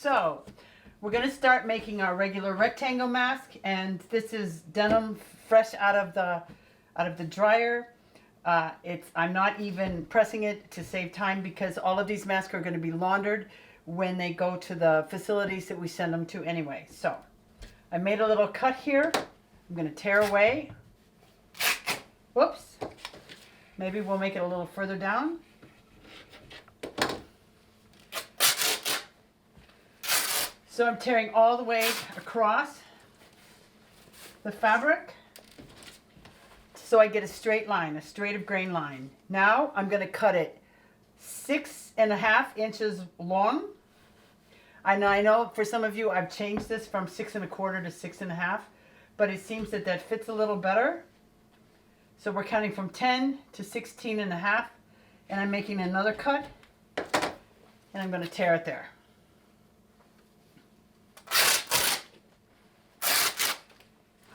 So we're going to start making our regular rectangle mask, and this is denim fresh out of the dryer. I'm not even pressing it to save time because all of these masks are going to be laundered when they go to the facilities that we send them to anyway. So I made a little cut here. I'm going to tear away. Whoops. Maybe we'll make it a little further down. So I'm tearing all the way across the fabric so I get a straight line, a straight of grain line. Now I'm going to cut it 6.5 inches long. I know for some of you I've changed this from 6.25 to 6.5, but it seems that that fits a little better. So we're counting from 10 to 16.5, and I'm making another cut, and I'm going to tear it there.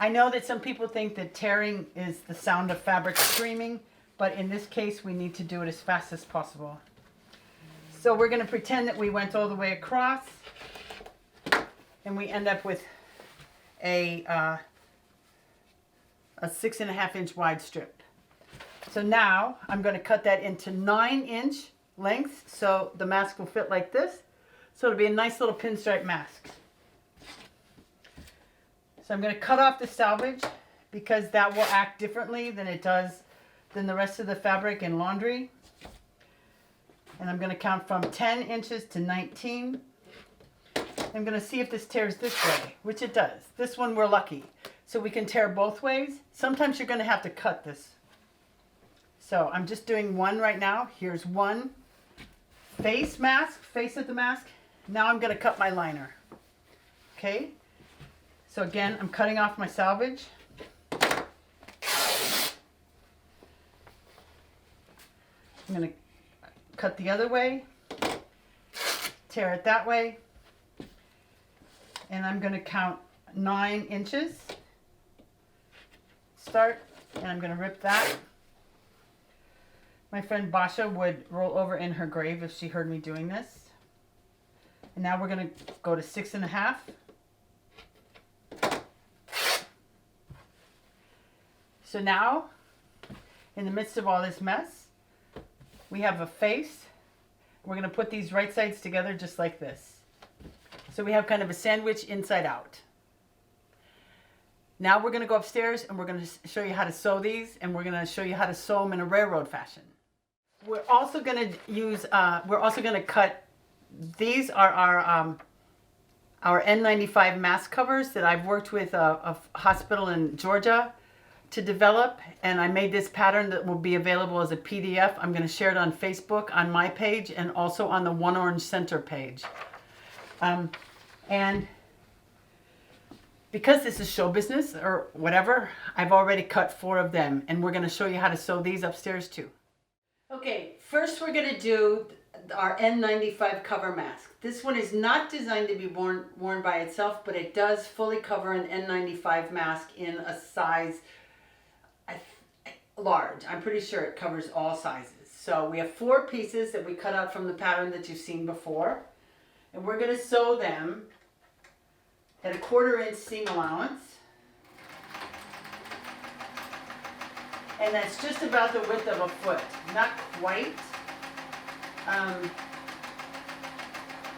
I know that some people think that tearing is the sound of fabric screaming, but in this case we need to do it as fast as possible. So we're going to pretend that we went all the way across, and we end up with a 6.5 inch wide strip. So now I'm going to cut that into 9-inch lengths so the mask will fit like this. So it'll be a nice little pinstripe mask. So I'm going to cut off the selvage because that will act differently than it does than the rest of the fabric in laundry. And I'm going to count from 10 inches to 19. I'm going to see if this tears this way, which it does. This one we're lucky. So we can tear both ways. Sometimes you're going to have to cut this. So I'm just doing one right now. Here's one face of the mask. Now I'm going to cut my liner. Okay. So again, I'm cutting off my selvage. I'm going to cut the other way, tear it that way, and I'm going to count 9 inches. Start, and I'm going to rip that. My friend Basha would roll over in her grave if she heard me doing this. And now we're going to go to 6.5. So now, in the midst of all this mess, we have a face. We're going to put these right sides together just like this. So we have kind of a sandwich inside out. Now we're going to go upstairs and we're going to show you how to sew these, and we're going to show you how to sew them in a railroad fashion. We're also going to cut, these are our N95 mask covers that I've worked with a hospital in Georgia to develop, and I made this pattern that will be available as a PDF. I'm going to share it on Facebook on my page and also on the One Orange Center page. And because this is show business or whatever, I've already cut 4 of them, and we're going to show you how to sew these upstairs too. Okay, first we're going to do our N95 cover mask. This one is not designed to be worn by itself, but it does fully cover an N95 mask in a size large. I'm pretty sure it covers all sizes. So we have 4 pieces that we cut out from the pattern that you've seen before, and we're going to sew them at a 1/4 inch seam allowance, and that's just about the width of a foot, not quite.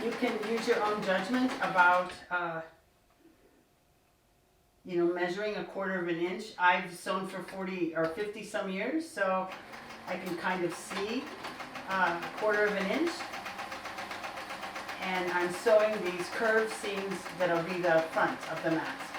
You can use your own judgment about measuring a 1/4 inch. I've sewn for 40 or 50 some years, so I can kind of see a 1/4 inch. And I'm sewing these curved seams that'll be the front of the mask.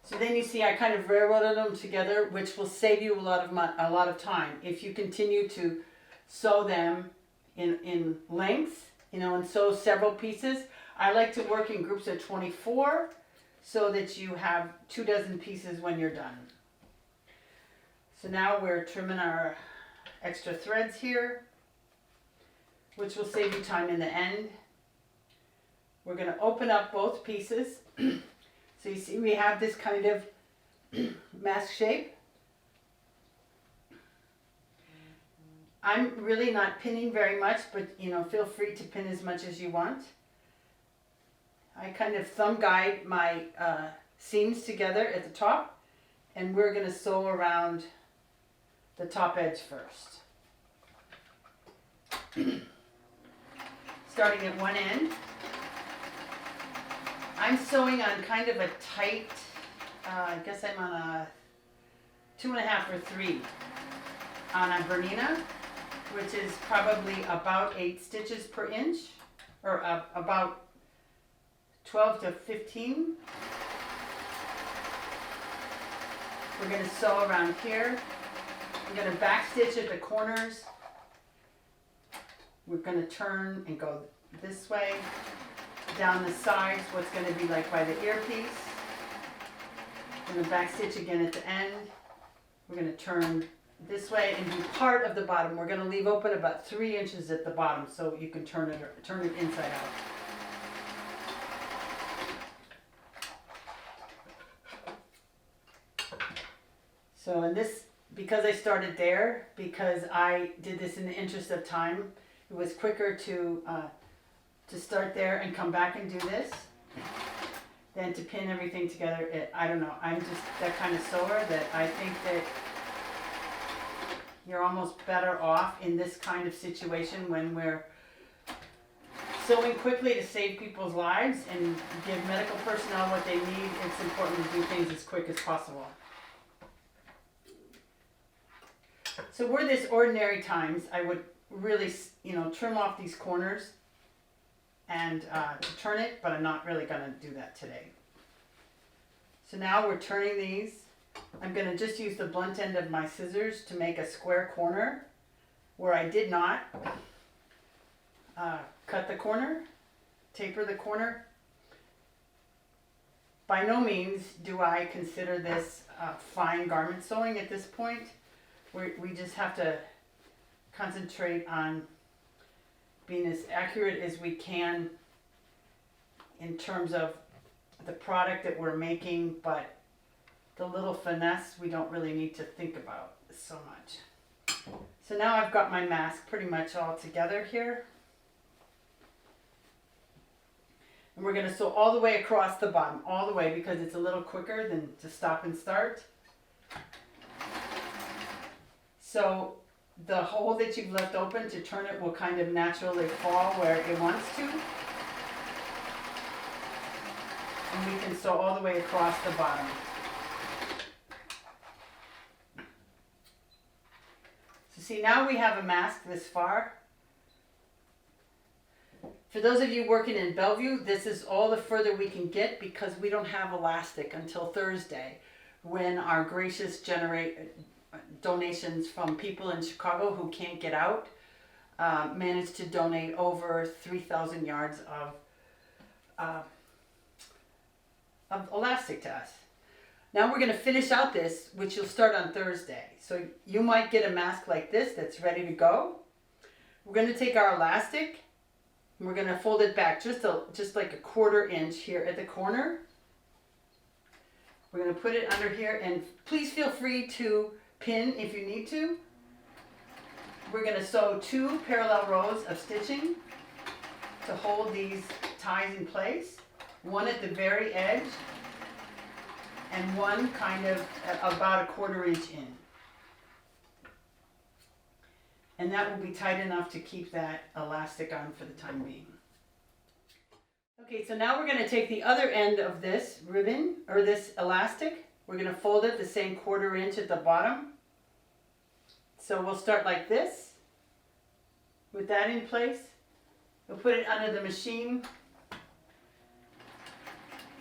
So then you see I kind of railroaded them together, which will save you a lot of time if you continue to sew them in lengths, and sew several pieces. I like to work in groups of 24 so that you have 24 pieces when you're done. So now we're trimming our extra threads here, which will save you time in the end. We're going to open up both pieces. So you see we have this kind of mask shape. I'm really not pinning very much, but you know, feel free to pin as much as you want. I kind of thumb guide my seams together at the top, and we're going to sew around the top edge first. Starting at one end. I'm sewing on kind of a tight, I guess I'm on a 2.5 or 3 on a Bernina, which is probably about 8 stitches per inch, or about 12 to 15. We're going to sew around here. We're going to back stitch at the corners. We're going to turn and go this way. Down the sides, what's going to be like by the earpiece. We're going to back stitch again at the end. We're going to turn this way and do part of the bottom. We're going to leave open about 3 inches at the bottom so you can turn it inside out. So in this, because I started there, because I did this in the interest of time, it was quicker to start there and come back and do this than to pin everything together. I don't know, I'm just that kind of sewer that I think that you're almost better off in this kind of situation when we're sewing quickly to save people's lives and give medical personnel what they need. It's important to do things as quick as possible. So were this ordinary times, I would really, you know, trim off these corners and turn it, but I'm not really going to do that today. So now we're turning these. I'm going to just use the blunt end of my scissors to make a square corner where I did not cut the corner, taper the corner. By no means do I consider this fine garment sewing at this point. We just have to concentrate on being as accurate as we can in terms of the product that we're making, but the little finesse we don't really need to think about so much. So now I've got my mask pretty much all together here. And we're going to sew all the way across the bottom, all the way, because it's a little quicker than to stop and start. So the hole that you've left open to turn it will kind of naturally fall where it wants to. And we can sew all the way across the bottom. So see, now we have a mask this far. For those of you working in Bellevue, this is all the further we can get because we don't have elastic until Thursday, when our gracious donations from people in Chicago who can't get out managed to donate over 3,000 yards of elastic to us. Now we're going to finish out this, which you'll start on Thursday. So you might get a mask like this that's ready to go. We're going to take our elastic and we're going to fold it back just like a 1/4 inch here at the corner. We're going to put it under here, and please feel free to pin if you need to. We're going to sew 2 parallel rows of stitching to hold these ties in place. One at the very edge and one kind of about a 1/4 inch in. And that will be tight enough to keep that elastic on for the time being. Okay, so now we're going to take the other end of this ribbon, or this elastic. We're going to fold it the same 1/4 inch at the bottom. So we'll start like this, with that in place. We'll put it under the machine.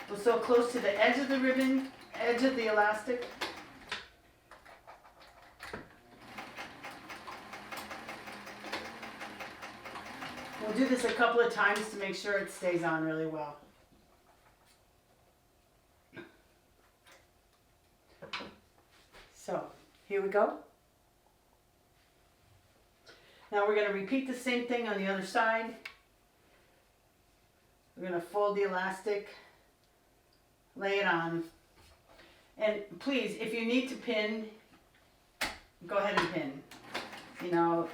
We'll sew close to the edge of the ribbon, edge of the elastic. We'll do this a couple of times to make sure it stays on really well. So, here we go. Now we're going to repeat the same thing on the other side. We're going to fold the elastic, lay it on, and please, if you need to pin, go ahead and pin. You know,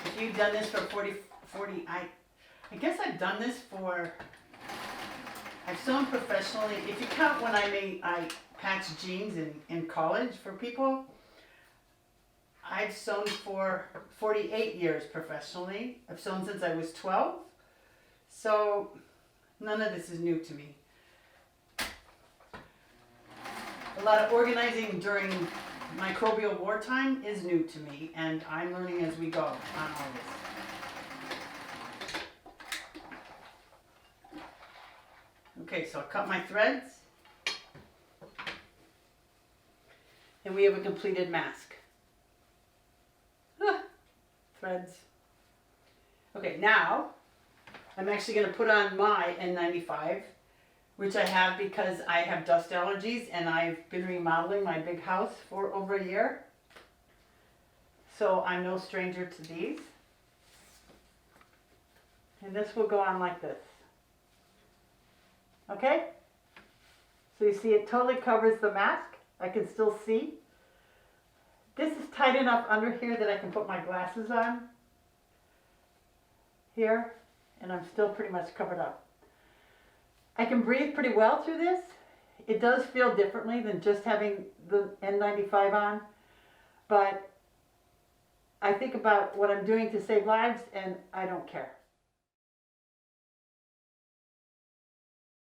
if you've done this for 40, I guess I've done this for, I've sewn professionally. If you count when I patched jeans in college for people, I've sewn for 48 years professionally. I've sewn since I was 12. So none of this is new to me. A lot of organizing during microbial wartime is new to me, and I'm learning as we go on all this. Okay, so I'll cut my threads. And we have a completed mask. Threads. Okay, now I'm actually going to put on my N95, which I have because I have dust allergies and I've been remodeling my big house for over a year. So I'm no stranger to these. And this will go on like this. Okay? So you see it totally covers the mask. I can still see. This is tight enough under here that I can put my glasses on. Here. And I'm still pretty much covered up. I can breathe pretty well through this. It does feel differently than just having the N95 on. But I think about what I'm doing to save lives and I don't care.